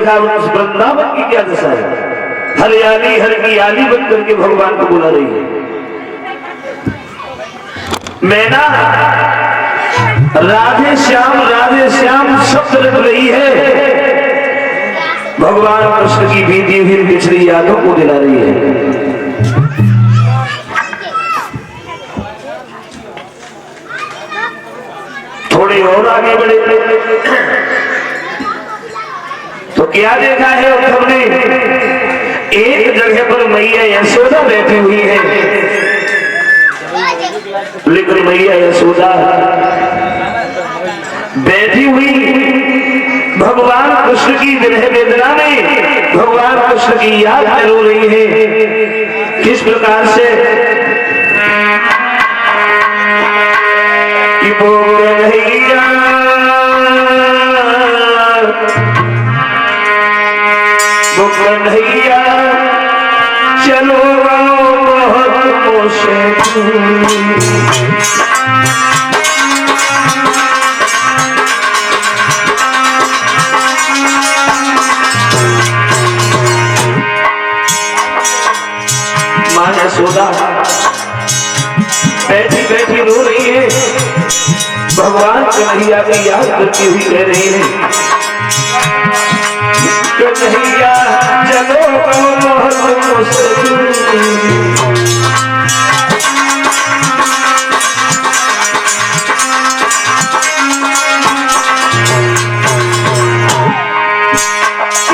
देखा उस वृंदावन की क्या दशा है, हरियाली हर की आली बन करके भगवान को बुला रही है। मैना राधे श्याम शब्द रख रही है, भगवान कृष्ण की बीती हुई पिछली यादों को दिला रही है। थोड़े और आगे बढ़े तो क्या देखा है उद्धव ने, एक जगह पर मैया यशोदा बैठी हुई है, लेकिन मैया यशोदा बैठी हुई भगवान कृष्ण की विरह वेदना में, भगवान कृष्ण की याद में रो रही है। किस प्रकार से कि वो कन्हैया चलो बहुत मुश्किल, मां यशोदा बैठी बैठी रो रही है, भगवान कन्हैया की याद करती हुई कह रही है, कन्हैया चलो बहुत मुश्किल,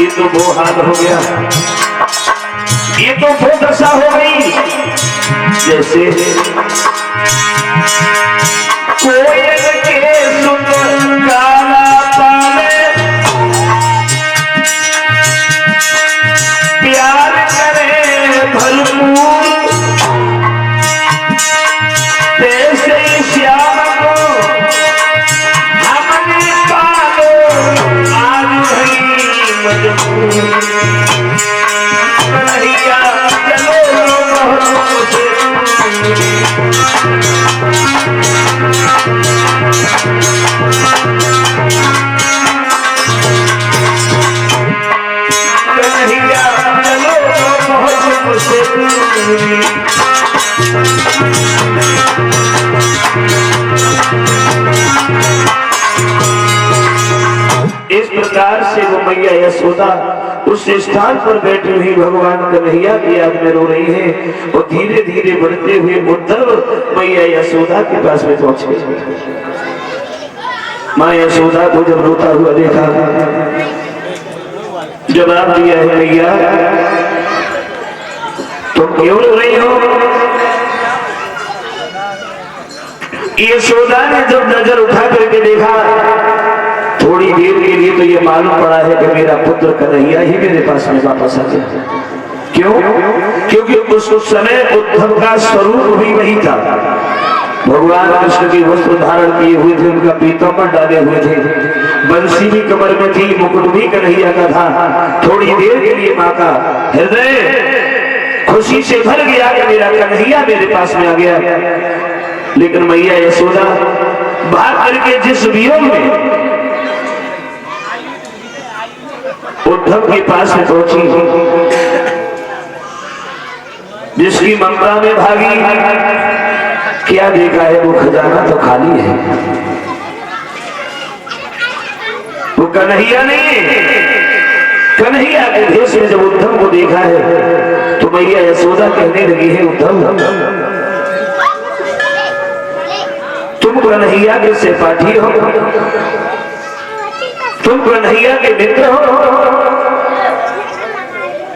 ये तो वो हाल हो गया, ये तो वो दशा हो गई जैसे कोयल के सुन गाना पाले, प्यार करे भरपूर, ऐसे ही श्याम को हमने पालो आज भई मजबूर, कन्हैया चलो बहुत कन्हैया चलो बहुत इस प्रकार से वो मैया यशोदा उस स्थान पर बैठी हुई भगवान कन्हैया की याद में रो रही है, और धीरे धीरे बढ़ते हुए उद्धव मैया यशोदा के पास में पहुंच गए। मां यशोदा को जब रोता हुआ देखा, जवाब दिया है, मैया तुम क्यों रो रही हो? यशोदा ने जब नजर उठा करके देखा, थोड़ी देर के लिए तो ये मालूम पड़ा है कि मेरा पुत्र कन्हैया ही मेरे पास में वापस आ गया। क्यों? क्योंकि उस समय उद्धव का स्वरूप भी वही था, भगवान कृष्ण की वस्त्र धारण किए हुए थे, उनका पीताम्बर डाले हुए थे, बंसी भी कमर में थी, मुकुट भी कन्हैया का था। थोड़ी देर के लिए माँ का हृदय खुशी से भर गया कि मेरा कन्हैया मेरे पास में आ गया, लेकिन मैया यशोदा भाग करके जिस वियोग में उद्धव के पास में पहुंची, जिसकी ममता में भागी, क्या देखा है, वो खजाना तो खाली है, वो कन्हैया नहीं है। कन्हैया के भेष में जब उद्धव को देखा है तो मैया यशोदा कहने लगी है, उद्धव तुम कन्हैया के सहपाठी हो, तुम कन्हैया के मित्र हो,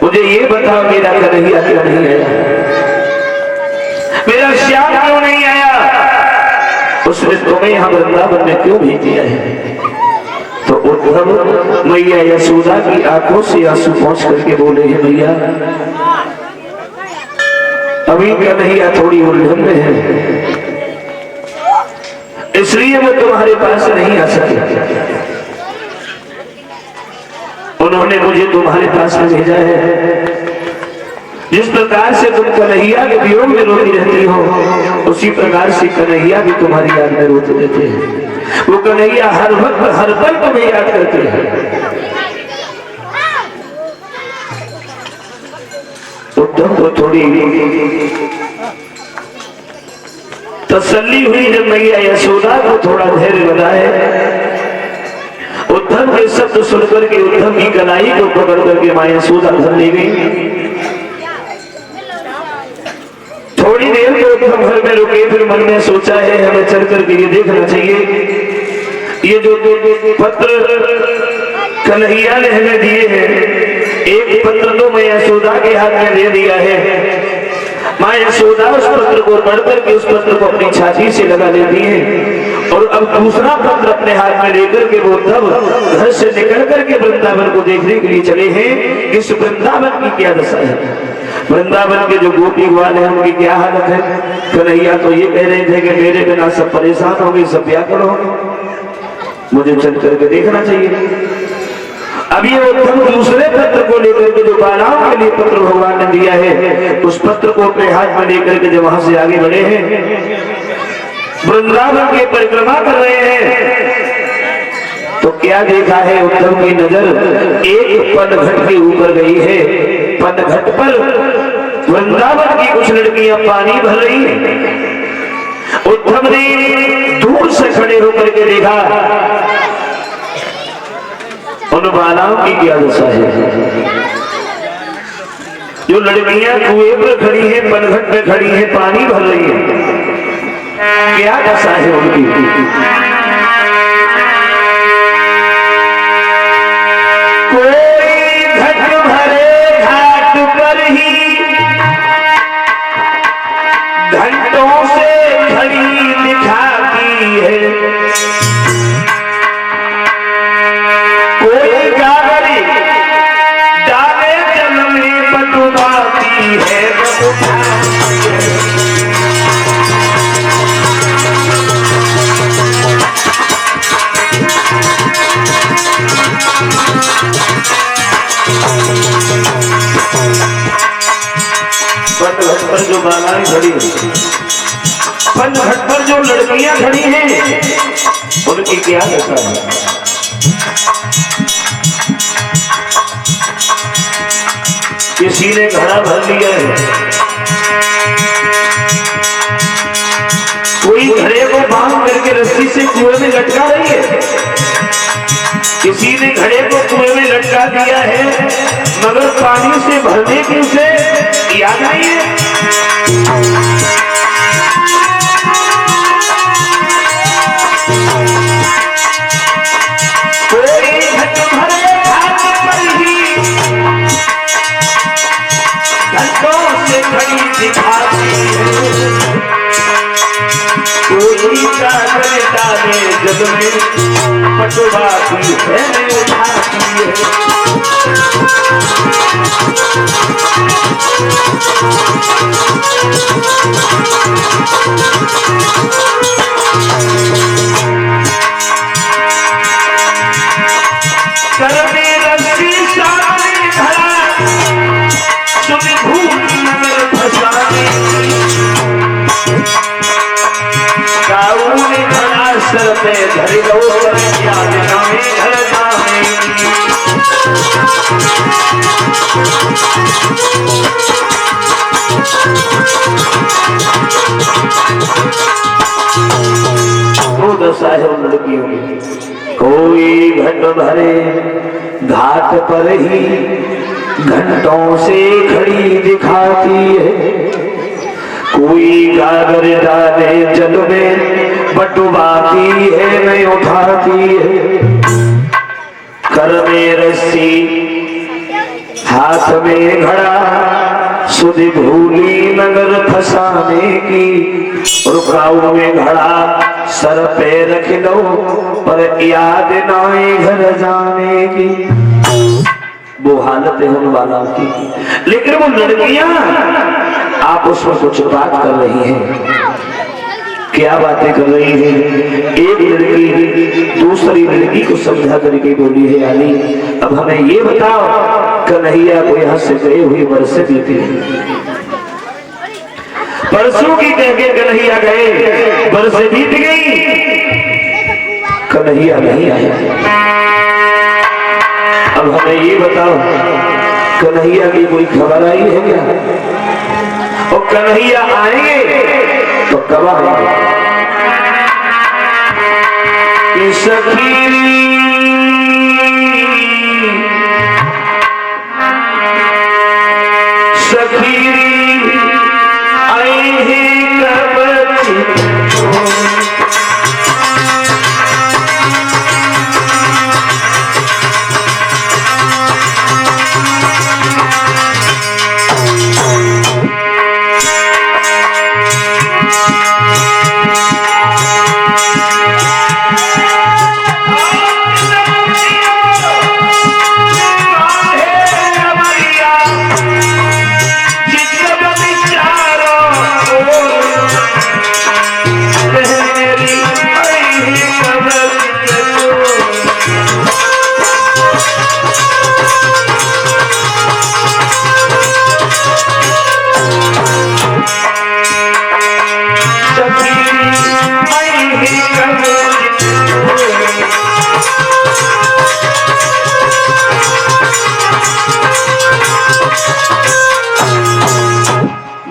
मुझे ये बताओ मेरा कन्हैया क्यों नहीं आया, मेरा श्याम क्यों नहीं आया, उसने तुम्हें यहाँ वृंदावन में क्यों भेज दिया है? तो उद्धव मैया यशोदा की आंखों से आंसू पहुंच करके बोले हैं, मैया अभी कन्हैया थोड़ी उलझन में है, इसलिए वो तुम्हारे पास नहीं आ सके, उन्होंने मुझे तुम्हारे पास में भेजा है। जिस प्रकार से तुम कन्हैया के वियोग में रोती रहती हो, उसी प्रकार से कन्हैया भी तुम्हारी याद में रोते रहते हैं। वो कन्हैया हर वक्त हर पल तुम्हें याद करते हैं। उद्धव को थोड़ी तसल्ली हुई जब मैया यशोदा को थोड़ा धैर्य बनाए। उद्धव के शब्द सुनकर के उद्धव की कलाई को पकड़ करके मां यशोदा घर ले गई। थोड़ी देर को उद्धव घर में रुके, फिर मन में सोचा है हमें चल करके ये देखना चाहिए ये जो पत्र कन्हैया ने हमें दिए हैं, एक पत्र तो मैं यशोदा के हाथ में दे दिया है। मां यशोदा उस पत्र को पढ़ करके उस पत्र को अपनी छाती से लगा लेती है और अब दूसरा पत्र अपने हाथ में लेकर के वो उद्धव घर से निकल करके वृंदावन को देखने के लिए चले हैं। इस वृंदावन की क्या दशा है, वृंदावन के जो गोपी ग्वाल है उनकी क्या हालत है। कन्हैया तो ये कह रहे थे कि मेरे बिना सब परेशान होंगे, सब व्याकुल होंगे, मुझे चल करके देखना चाहिए। अब ये उद्धव दूसरे पत्र को लेकर के जो बालाओं के लिए पत्र भगवान ने दिया है, उस पत्र को अपने हाथ में लेकर के जब वहां से आगे बढ़े हैं, वृंदावन की परिक्रमा कर रहे हैं, तो क्या देखा है उद्धव की नजर एक पनघट के ऊपर गई है। पनघट पर वृंदावन की कुछ लड़कियां पानी भर रही हैं। उद्धव ने दूर से खड़े होकर के देखा उन बालाओं की क्या दशा है। जो लड़कियां कुएं पर खड़ी हैं, पनघट में खड़ी हैं, पानी भर रही हैं, क्या दशा है उनकी। कोई घट भरे घाट पर ही घंटों से खड़ी दिखाती है, कोई गागरी डाले जल में बटुवाती है, पनघट पर जो बालाएं खड़ी हैं, पनघट पर जो लड़कियां खड़ी हैं, उनकी क्या दशा है। किसी ने घड़ा भर लिया है, कोई घड़े को बांध करके रस्सी से कुएं में लटका रही है, किसी ने घड़े को कुएं में लटका दिया है, मगर पानी से भरने की उसे याद नहीं है। कोई घट भरे घाट पर ही घंटों से खड़ी दिखाती है, कोई कागज डाले जग में पटवाती है, उठाती है। करने रस्सी सामने खड़ा सुन भूल नगर फसाने, गाँव में खड़ा सर पे धरी लो याद नामे घर नामे। वो दशा है उन लड़कियों की। कोई घट भरे घाट पर ही घंटों से खड़ी दिखाती है, कोई गागर डाले जल में बटुवाती है, नहीं उठाती है। कर में रस्सी हाथ में घड़ा सुध भूली नगर फसाने की, और गाँव में घड़ा सर पे रख लो पर याद नाए घर जाने की। वो हालत है उन वालों की। लेकिन वो लड़कियां आप उसमें कुछ बात कर रही हैं, क्या बातें कर रही हैं। एक लड़की दूसरी लड़की को समझा करके बोली है, यानी अब हमें ये बताओ कन्हैया को यहाँ से गए हुए वर्षे बीते, परसों की कह के कन्हैया गए, वर्षे बीत गई, कन्हैया नहीं आया। अब हमें ये बताओ कन्हैया की कोई खबर आई है क्या? और कन्हैया आएंगे तो कब आएंगे? कि सखी सखी आई ही कब?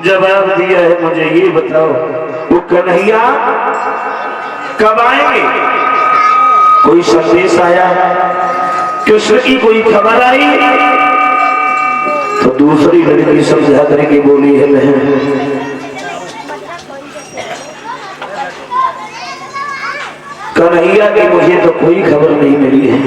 जवाब दिया है, मुझे ये बताओ वो कन्हैया कब आएंगे? कोई संदेश आया? कृष्ण की कोई खबर आई? तो दूसरी लड़की समझा करके बोली है, बहन कन्हैया की मुझे तो कोई खबर नहीं मिली है।